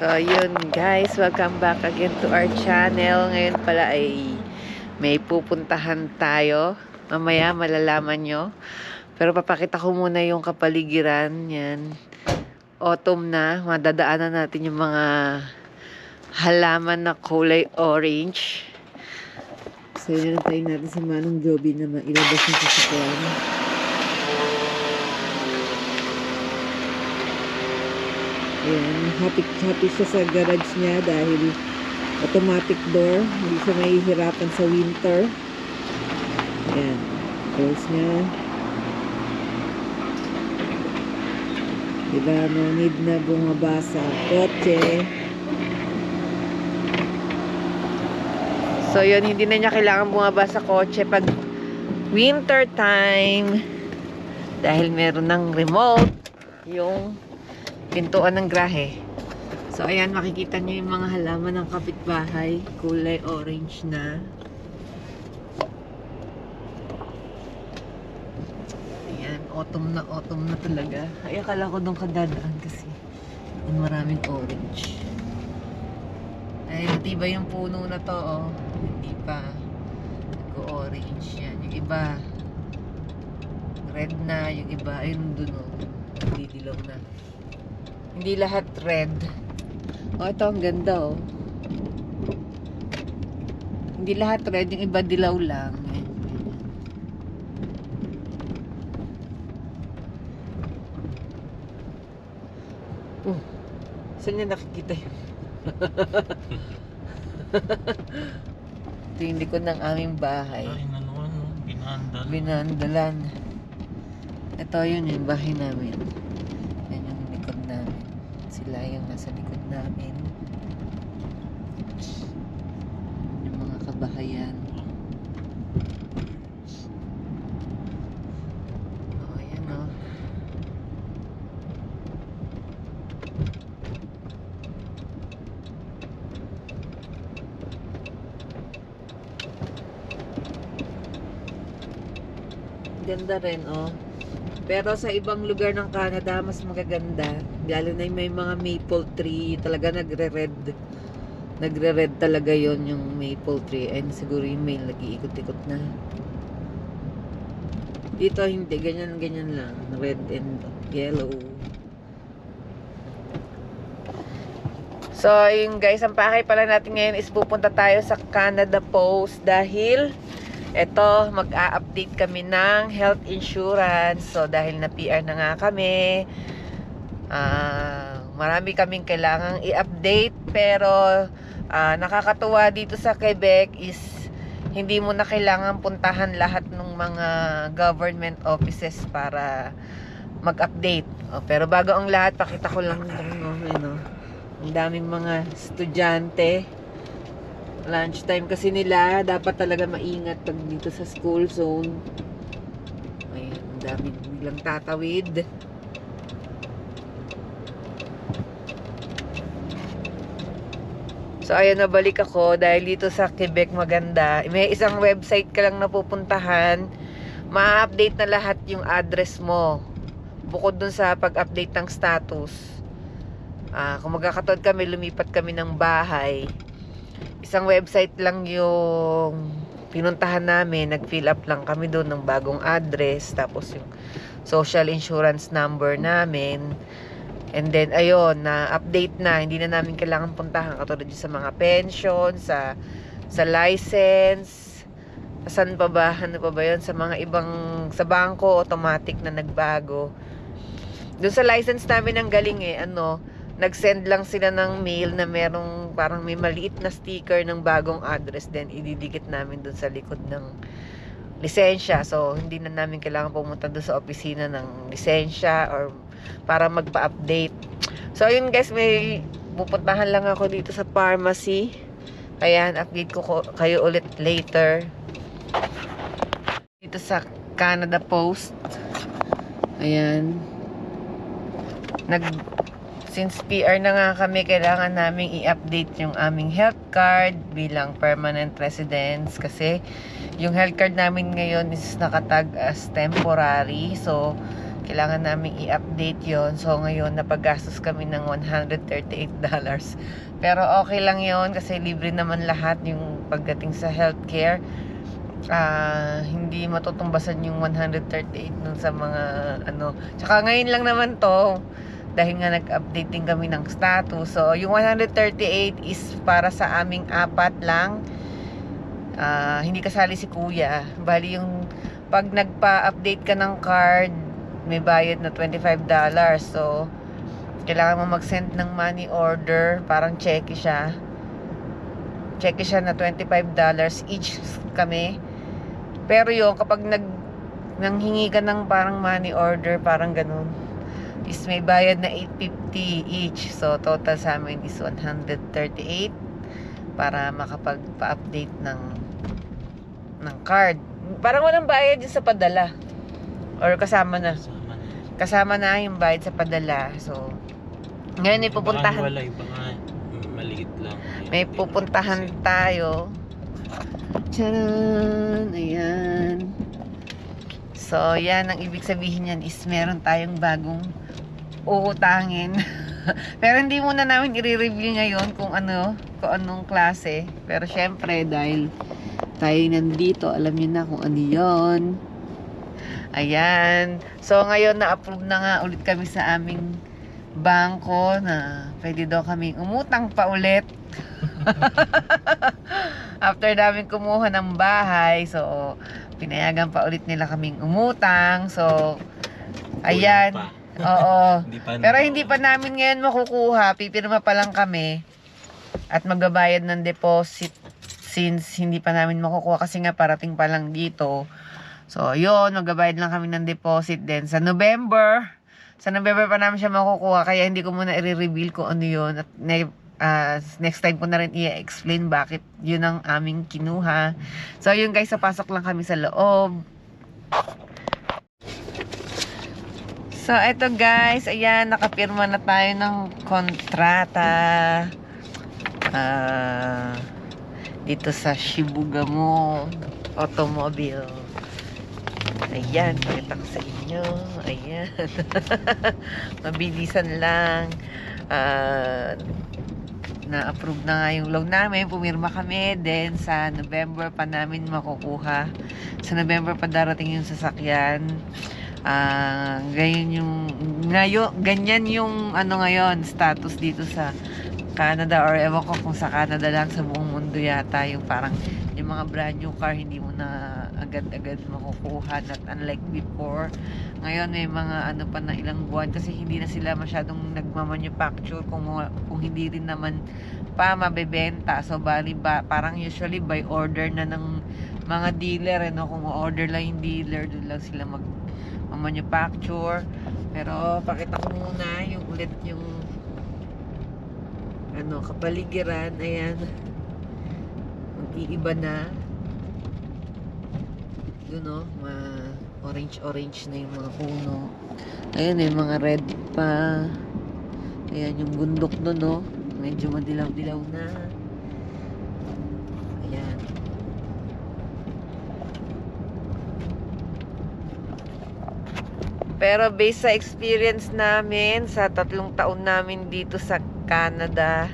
So, yun guys, welcome back again to our channel. Ngayon pala ay may pupuntahan tayo. Mamaya malalaman nyo. Pero papakita ko muna yung kapaligiran. Yan. Autumn na. Madadaanan natin yung mga halaman na kulay orange. So, yun tayo natin si Manong Joby na mailabas yung sasakyan. Ayan, happy siya sa garage niya dahil automatic door. Hindi siya mahihirapan sa winter. Ayan, close niya. Diba, no need na bumabasa kotse. So yun, hindi na niya kailangan bumabasa kotse pag winter time. Dahil meron ng remote yung pintuan ng grahe. So, ayan, makikita nyo yung mga halaman ng kapitbahay. Kulay orange na. Ayan, autumn na talaga. Ay, akala ko doon kadadaan kasi maraming orange. Ay, matibay yung puno na to, oh. Hindi pa nag-orange. Yan, yung iba red na, yung iba, ayun dun, oh. Hindi dilaw na. Hindi lahat red. Oh, ito ang ganda, oh. Hindi lahat red, yung iba dilaw lang. Saan niya nakikita yun? Ito yung likod ng aming bahay. Ay, ano, Binandalan. Ito yun yung bahay namin. Yan yung likod namin. Sila yung nasa likod namin. Yung mga kabahayan. Oh, ayan, oh. Ganda rin, oh. Pero sa ibang lugar ng Canada, mas magaganda. Lalo na yung may mga maple tree, talaga nagre-red. Nagre-red talaga yon yung maple tree. And siguro yung may nag-iikot-ikot na. Dito hindi, ganyan-ganyan lang. Red and yellow. So, yung guys, ang pakay pala natin ngayon is pupunta tayo sa Canada Post dahil eto, mag-a-update kami ng health insurance. So, dahil na PR na nga kami, marami kaming kailangang i-update. Pero, nakakatuwa dito sa Quebec is hindi mo na kailangan puntahan lahat ng mga government offices para mag-update. Pero bago ang lahat, pakita ko lang ang daming mga estudyante. Lunchtime kasi nila, dapat talaga maingat pag dito sa school zone. Ayan, ang dami nilang tatawid. So, ayan, nabalik ako dahil dito sa Quebec maganda. May isang website ka lang napupuntahan. Ma-update na lahat yung address mo. Bukod dun sa pag-update ng status. Kung magkakataon kami, lumipat kami ng bahay. Isang website lang yung pinuntahan namin. Nag-fill up lang kami doon ng bagong address. Tapos yung social insurance number namin. And then, ayun, na-update na. Hindi na namin kailangan puntahan. Katulad sa mga pension, sa license. Saan pa ba? Ano pa ba yun? Sa mga ibang, sa bangko, automatic na nagbago. Doon sa license namin ang galing nag-send lang sila ng mail na merong parang may maliit na sticker ng bagong address, then ididikit namin dun sa likod ng lisensya. So, hindi na namin kailangan pumunta dun sa opisina ng lisensya or para magpa-update. So, yun guys, may pupuntahan lang ako dito sa pharmacy. Ayan, update ko kayo ulit later. Dito sa Canada Post. Ayan. Since PR na nga kami, kailangan naming i-update yung aming health card bilang permanent residents kasi yung health card namin ngayon is nakatag as temporary. So, Kailangan namin i-update yon. So ngayon napaggastos kami ng $138. Pero okay lang yon kasi libre naman lahat yung pagdating sa healthcare. Hindi matutumbasan yung 138 nun sa mga ano. Tsaka ngayon lang naman to dahil nga nag-update din kami ng status. So yung 138 is para sa aming apat lang. Hindi kasali si kuya. Bali yung pag nagpa-update ka ng card, may bayad na $25. So kailangan mo mag-send ng money order, parang cheque siya na $25 each kami. Pero yun, kapag nanghingi ka ng parang money order, parang ganun, is may bayad na $8.50 each. So total sa amin is $138 para makapagpa-update ng card. Parang walang bayad yun sa padala, or kasama na yung bayad sa padala. So ngayon may pupuntahan, maliit lang. may pupuntahan tayo. Charan! Ayan. So yan, ang ibig sabihin yan is meron tayong bagong uutangin. Pero hindi muna namin i-reveal ngayon kung anong klase. Pero syempre dahil tayo nandito, alam niyo na kung ano yon. Ayan. So ngayon na-approve na nga ulit kami sa aming bangko na pwede daw kaming umutang pa ulit. After namin kumuha ng bahay, so pinayagan pa ulit nila kaming umutang. So ayan. Oo. Pero hindi pa namin ngayon makukuha. Pipirma pa lang kami at magbabayad ng deposit since hindi pa namin makukuha kasi nga parating pa lang dito. So yun, magbabayad lang kami ng deposit din sa November. Sa November pa namin siya makukuha, kaya hindi ko muna i-reveal kung ano yun. At next time ko na rin i-explain bakit yun ang aming kinuha. So yun guys, pasok lang kami sa loob. So eto guys, ayan, nakapirma na tayo ng kontrata dito sa Shibugamo Automobile. Ayan, pakita ko sa inyo. Ayan. Mabilisan lang. Na-approve na nga yung loan namin. Pumirma kami. Then, sa November pa namin makukuha. Sa November pa darating yung sasakyan. Ganyan yung ngayon, status dito sa Canada, or ewan ko kung sa Canada lang, sa buong mundo yata, yung parang yung mga brand new car hindi mo na agad-agad makukuha, not unlike before. Ngayon may mga pa na ilang buwan kasi hindi na sila masyadong nagmamanufacture kung hindi rin naman pa mabebenta. So bali parang usually by order na ng mga dealer, kung order lang yung dealer, doon lang sila manufacture. Pero pakita ko muna yung ulit yung kapaligiran. Ayan, mag-iiba na doon, orange na yung mga puno. Ayan, yung mga red pa. Ayan yung bundok doon, medyo madilaw-dilaw na. Ayan. Pero based sa experience namin sa 3 taon namin dito sa Canada,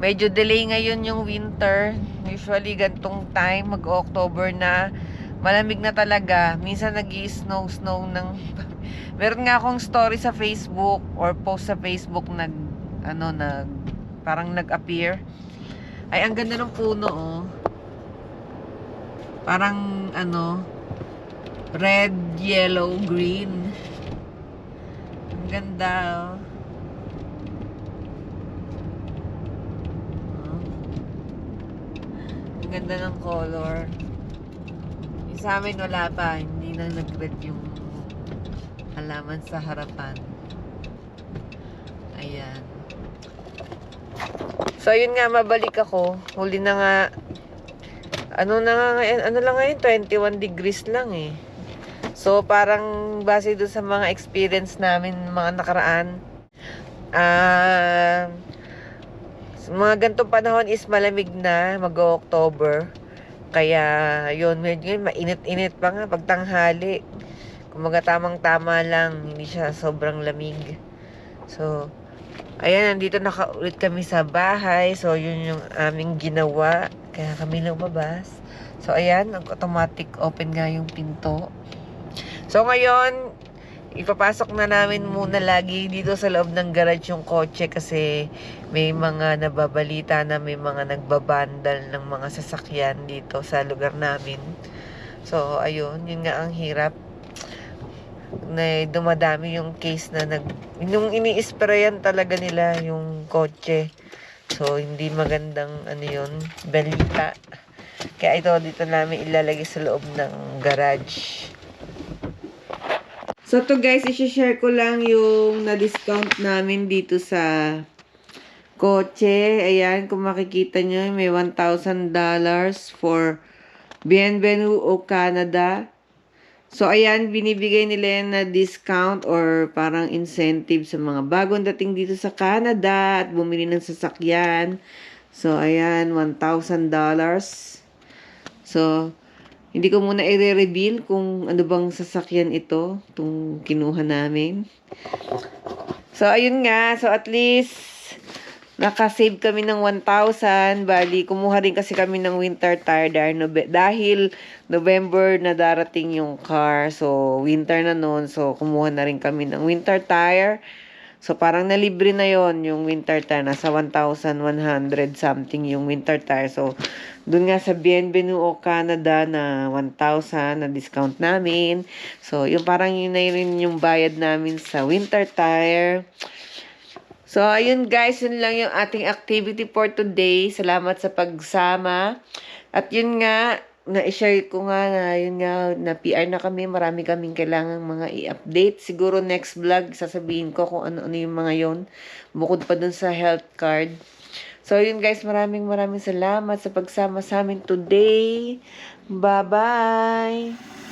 medyo delay ngayon yung winter. Usually gantong time, mag-October na, malamig na talaga. Minsan nag-i-snow ng meron nga akong story sa Facebook or post sa Facebook parang nag-appear. Ay, ang ganda ng puno, parang red, yellow, green. Ang ganda, Ang ganda ng color. Yung sa amin wala pa, hindi na nag-red yung halaman sa harapan. Ayan. So yun nga, mabalik ako. Huli na nga, ano lang ngayon, 21 degrees lang eh. So parang base doon sa mga experience namin mga nakaraan, mga gantong panahon is malamig na, mag-October. Kaya yun, medyo mainit-init pa nga pag tanghali. Kumaga tamang-tama lang, hindi siya sobrang lamig. So, ayan, nandito ulit kami sa bahay. So, yun yung aming ginawa. Kaya kami lumabas. So, ayan, automatic open nga yung pinto. So, ngayon, ipapasok na namin muna lagi dito sa loob ng garage yung kotse kasi may mga nababalita na may mga nagbabandal ng mga sasakyan dito sa lugar namin. So, ayun, yun nga ang hirap. Na dumadami yung case na yung ini-sprayan talaga nila yung kotse. So, hindi magandang yun, balita. Kaya ito, dito namin ilalagay sa loob ng garage. So, to guys, isi-share ko lang yung na-discount namin dito sa kotse. Ayan, kung makikita nyo, may $1,000 for Bienvenue au Canada. So, ayan, binibigay nila yan na discount or parang incentive sa mga bagong dating dito sa Canada at bumili ng sasakyan. So, ayan, $1,000. So, hindi ko muna i-reveal kung ano bang sasakyan ito, itong kinuha namin. So, ayun nga. So, at least, nakasave kami ng 1,000. Bali, kumuha rin kasi kami ng winter tire dahil November na darating yung car. So, winter na nun. So, kumuha na rin kami ng winter tire. So, parang nalibre na yon yung winter tire. Nasa 1,100 something yung winter tire. So, dun nga sa Bienvenue au Canada na 1,000 na discount namin. So, yung parang yun na rin yung bayad namin sa winter tire. So, ayun guys, yun lang yung ating activity for today. Salamat sa pagsama. At yun nga, na-share ko nga na yun nga, na PR na kami. Marami kaming kailangang mga i-update. Siguro next vlog, sasabihin ko kung ano-ano yung mga yon. Bukod pa dun sa health card. So, yun guys, maraming salamat sa pagsama sa amin today. Bye-bye!